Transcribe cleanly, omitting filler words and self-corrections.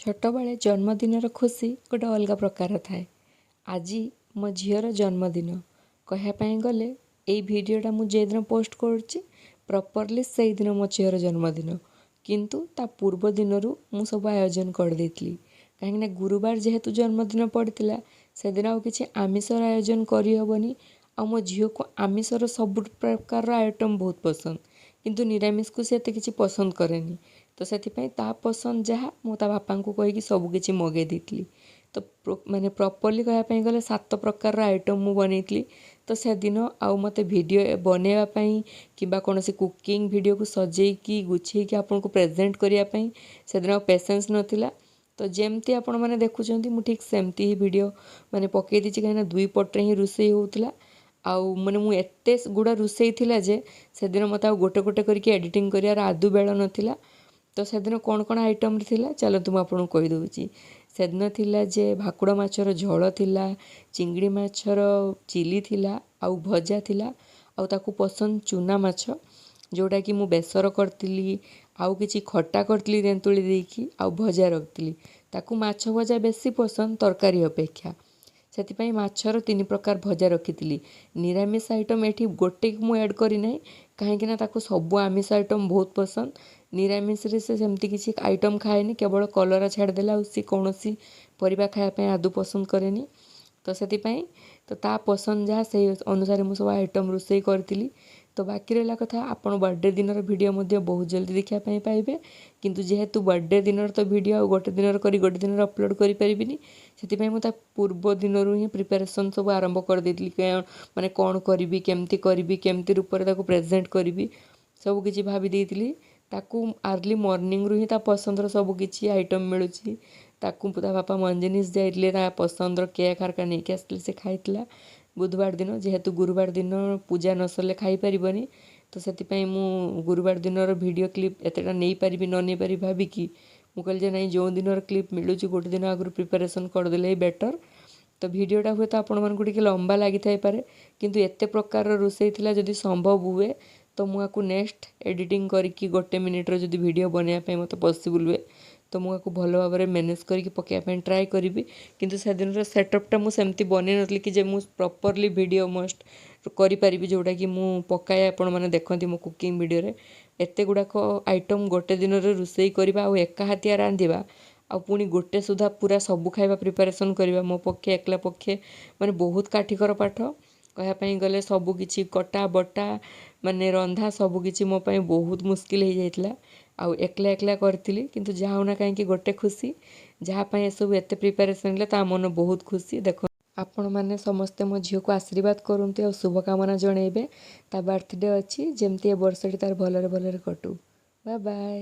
ଛୋଟବେଳେ ଜନ୍ମଦିନର ଖୁସି ଗୋଟେ ଅଲଗା ପ୍ରକାର ଥାଏ। ଆଜି ମୋ ଝିଅର ଜନ୍ମଦିନ କହିବା ପାଇଁ ଗଲେ ଏଇ ଭିଡ଼ିଓଟା ମୁଁ ଯେଉଁଦିନ ପୋଷ୍ଟ କରୁଛି ପ୍ରପରଲି ସେଇଦିନ ମୋ ଝିଅର ଜନ୍ମଦିନ, କିନ୍ତୁ ତା ପୂର୍ବ ଦିନରୁ ମୁଁ ସବୁ ଆୟୋଜନ କରିଦେଇଥିଲି। କାହିଁକିନା ଗୁରୁବାର ଯେହେତୁ ଜନ୍ମଦିନ ପଡ଼ିଥିଲା, ସେଦିନ ଆଉ କିଛି ଆମିଷର ଆୟୋଜନ କରିହେବନି। ଆଉ ମୋ ଝିଅକୁ ଆମିଷର ସବୁ ପ୍ରକାରର ଆଇଟମ୍ ବହୁତ ପସନ୍ଦ, କିନ୍ତୁ ନିରାମିଷକୁ ସେ ଏତେ କିଛି ପସନ୍ଦ କରେନି। ତ ସେଥିପାଇଁ ତା ପସନ୍ଦ ଯାହା ମୁଁ ତା ବାପାଙ୍କୁ କହିକି ସବୁ କିଛି ମଗାଇ ଦେଇଥିଲି। ତ ମାନେ ପ୍ରପରଲି କହିବା ପାଇଁ ଗଲେ 7 ପ୍ରକାରର ଆଇଟମ୍ ମୁଁ ବନେଇଥିଲି। ତ ସେଦିନ ଆଉ ମୋତେ ଭିଡ଼ିଓ ବନେଇବା ପାଇଁ କିମ୍ବା କୌଣସି କୁକିଂ ଭିଡ଼ିଓକୁ ସଜେଇକି ଗୁଛେଇକି ଆପଣଙ୍କୁ ପ୍ରେଜେଣ୍ଟ କରିବା ପାଇଁ ସେଦିନ ଆଉ ପେସେନ୍ସ ନଥିଲା। ତ ଯେମିତି ଆପଣମାନେ ଦେଖୁଛନ୍ତି ମୁଁ ଠିକ୍ ସେମିତି ହିଁ ଭିଡ଼ିଓ ମାନେ ପକାଇ ଦେଇଛି, କାହିଁକିନା 2 ପଟରେ ହିଁ ରୋଷେଇ ହେଉଥିଲା। ଆଉ ମାନେ ମୁଁ ଏତେ ଗୁଡ଼ା ରୋଷେଇ ଥିଲା ଯେ ସେଦିନ ମୋତେ ଆଉ ଗୋଟେ ଗୋଟେ କରିକି ଏଡ଼ିଟିଂ କରିବାର ଆଦୌ ବେଳ ନଥିଲା। ତ ସେଦିନ କ'ଣ କ'ଣ ଆଇଟମ୍ ଥିଲା ଚାଲନ୍ତୁ ମୁଁ ଆପଣଙ୍କୁ କହିଦେଉଛି। ସେଦିନ ଥିଲା ଯେ ଭାକୁର ମାଛର ଝୋଳ ଥିଲା, ଚିଙ୍ଗଡ଼ି ମାଛର ଚିଲି ଥିଲା, ଆଉ ଭଜା ଥିଲା, ଆଉ ତାକୁ ପସନ୍ଦ ଚୁନା ମାଛ ଯେଉଁଟାକି ମୁଁ ବେସର କରିଥିଲି, ଆଉ କିଛି ଖଟା କରିଥିଲି ତେନ୍ତୁଳି ଦେଇକି, ଆଉ ଭଜା ରଖିଥିଲି। ତାକୁ ମାଛ ଭଜା ବେଶୀ ପସନ୍ଦ ତରକାରୀ ଅପେକ୍ଷା, ସେଥିପାଇଁ ମାଛର 3 ପ୍ରକାର ଭଜା ରଖିଥିଲି। ନିରାମିଷ ଆଇଟମ୍ ଏଠି ଗୋଟେ ମୁଁ ଆଡ଼୍ କରିନାହିଁ, କାହିଁକିନା ତାକୁ ସବୁ ଆମିଷ ଆଇଟମ୍ ବହୁତ ପସନ୍ଦ। ନିରାମିଷରେ ସେ ସେମିତି କିଛି ଆଇଟମ୍ ଖାଏନି, କେବଳ କଲରା ଛାଡ଼ିଦେଲେ ଆଉ ସେ କୌଣସି ପରିବା ଖାଇବା ପାଇଁ ଆଦୌ ପସନ୍ଦ କରେନି। ତ ସେଥିପାଇଁ ତା ପସନ୍ଦ ଯାହା ସେଇ ଅନୁସାରେ ମୁଁ ସବୁ ଆଇଟମ୍ ରୋଷେଇ କରିଥିଲି। ତ ବାକି ରହିଲା କଥା, ଆପଣ ବର୍ଥଡ଼େ ଦିନର ଭିଡ଼ିଓ ମଧ୍ୟ ବହୁତ ଜଲ୍ଦି ଦେଖିବା ପାଇଁ ପାଇବେ। କିନ୍ତୁ ଯେହେତୁ ବର୍ଥଡ଼େ ଦିନର ତ ଭିଡ଼ିଓ ଆଉ ଗୋଟେ ଦିନର କରି ଗୋଟେ ଦିନରେ ଅପଲୋଡ଼ କରିପାରିବିନି, ସେଥିପାଇଁ ମୁଁ ତା ପୂର୍ବ ଦିନରୁ ହିଁ ପ୍ରିପାରେସନ୍ ସବୁ ଆରମ୍ଭ କରିଦେଇଥିଲି। ମାନେ କ'ଣ କରିବି, କେମିତି ରୂପରେ ତାକୁ ପ୍ରେଜେଣ୍ଟ କରିବି, ସବୁ କିଛି ଭାବି ଦେଇଥିଲି। ତାକୁ ଆର୍ଲି ମର୍ଣ୍ଣିଂରୁ ହିଁ ତା ପସନ୍ଦର ସବୁ କିଛି ଆଇଟମ୍ ମିଳୁଛି। ତାକୁ ତା ବାପା ମଞ୍ଜେନିସ୍ ଯାଇଥିଲେ, ତା ପସନ୍ଦର କେକ୍ ହାରକା ନେଇକି ଆସିଥିଲେ, ସେ ଖାଇଥିଲା ବୁଧବାର ଦିନ। ଯେହେତୁ ଗୁରୁବାର ଦିନ ପୂଜା ନ ସରିଲେ ଖାଇପାରିବନି, ତ ସେଥିପାଇଁ ମୁଁ ଗୁରୁବାର ଦିନର ଭିଡ଼ିଓ କ୍ଲିପ୍ ଏତେଟା ନେଇପାରିବି ନ ନେଇପାରିବି ଭାବିକି ମୁଁ କହିଲି ଯେ ନାଇଁ, ଯେଉଁ ଦିନର କ୍ଲିପ୍ ମିଳୁଛି ଗୋଟେ ଦିନ ଆଗରୁ ପ୍ରିପାରେସନ୍ କରିଦେଲେ ହିଁ ବେଟର୍। ତ ଭିଡ଼ିଓଟା ହୁଏତ ଆପଣମାନଙ୍କୁ ଟିକେ ଲମ୍ବା ଲାଗିଥାଇପାରେ, କିନ୍ତୁ ଏତେ ପ୍ରକାରର ରୋଷେଇ ଥିଲା, ଯଦି ସମ୍ଭବ ହୁଏ ତ ମୁଁ ଆକୁ ନେକ୍ସଟ ଏଡ଼ିଟିଂ କରିକି 1 ମିନିଟ୍ର ଯଦି ଭିଡ଼ିଓ ବନେଇବା ପାଇଁ ମୋତେ ପସିବୁଲ୍ ହୁଏ ତ ମୁଁ ଆକୁ ଭଲ ଭାବରେ ମ୍ୟାନେଜ୍ କରିକି ପକାଇବା ପାଇଁ ଟ୍ରାଏ କରିବି। କିନ୍ତୁ ସେଦିନର ସେଟଅପ୍ଟା ମୁଁ ସେମିତି ବନେଇ ନଥିଲି କି ଯେ ମୁଁ ପ୍ରପରଲି ଭିଡ଼ିଓ ମଷ୍ଟ କରିପାରିବି, ଯେଉଁଟାକି ମୁଁ ପକାଏ ଆପଣମାନେ ଦେଖନ୍ତି ମୋ କୁକିଂ ଭିଡ଼ିଓରେ। ଏତେ ଗୁଡ଼ାକ ଆଇଟମ୍ ଗୋଟେ ଦିନରେ ରୋଷେଇ କରିବା ଆଉ ଏକା ହାତିଆ ରାନ୍ଧିବା, ଆଉ ପୁଣି ଗୋଟେ ସୁଦ୍ଧା ପୁରା ସବୁ ଖାଇବା ପ୍ରିପାରେସନ୍ କରିବା ମୋ ପକ୍ଷେ ଏକଲା ପକ୍ଷେ ମାନେ ବହୁତ କାଠିକର ପାଠ। କହିବା ପାଇଁ ଗଲେ ସବୁ କିଛି କଟା ବଟା ମାନେ ରନ୍ଧା ସବୁ କିଛି ମୋ ପାଇଁ ବହୁତ ମୁସ୍କିଲ ହେଇଯାଇଥିଲା। ଆଉ ଏକଲା ଏକଲା କରିଥିଲି, କିନ୍ତୁ ଯାହା ହଉ ନା କାହିଁକି ଗୋଟେ ଖୁସି, ଯାହା ପାଇଁ ଏସବୁ ଏତେ ପ୍ରିପାରେସନ୍ ହେଲା ତା ମନ ବହୁତ ଖୁସି। ଦେଖ, ଆପଣମାନେ ସମସ୍ତେ ମୋ ଝିଅକୁ ଆଶୀର୍ବାଦ କରନ୍ତୁ ଆଉ ଶୁଭକାମନା ଜଣାଇବେ। ତା ବାର୍ଥଡେ ଅଛି, ଯେମିତି ଏ ବର୍ଷଟି ତାର ଭଲରେ ଭଲରେ କଟୁ। Bye bye.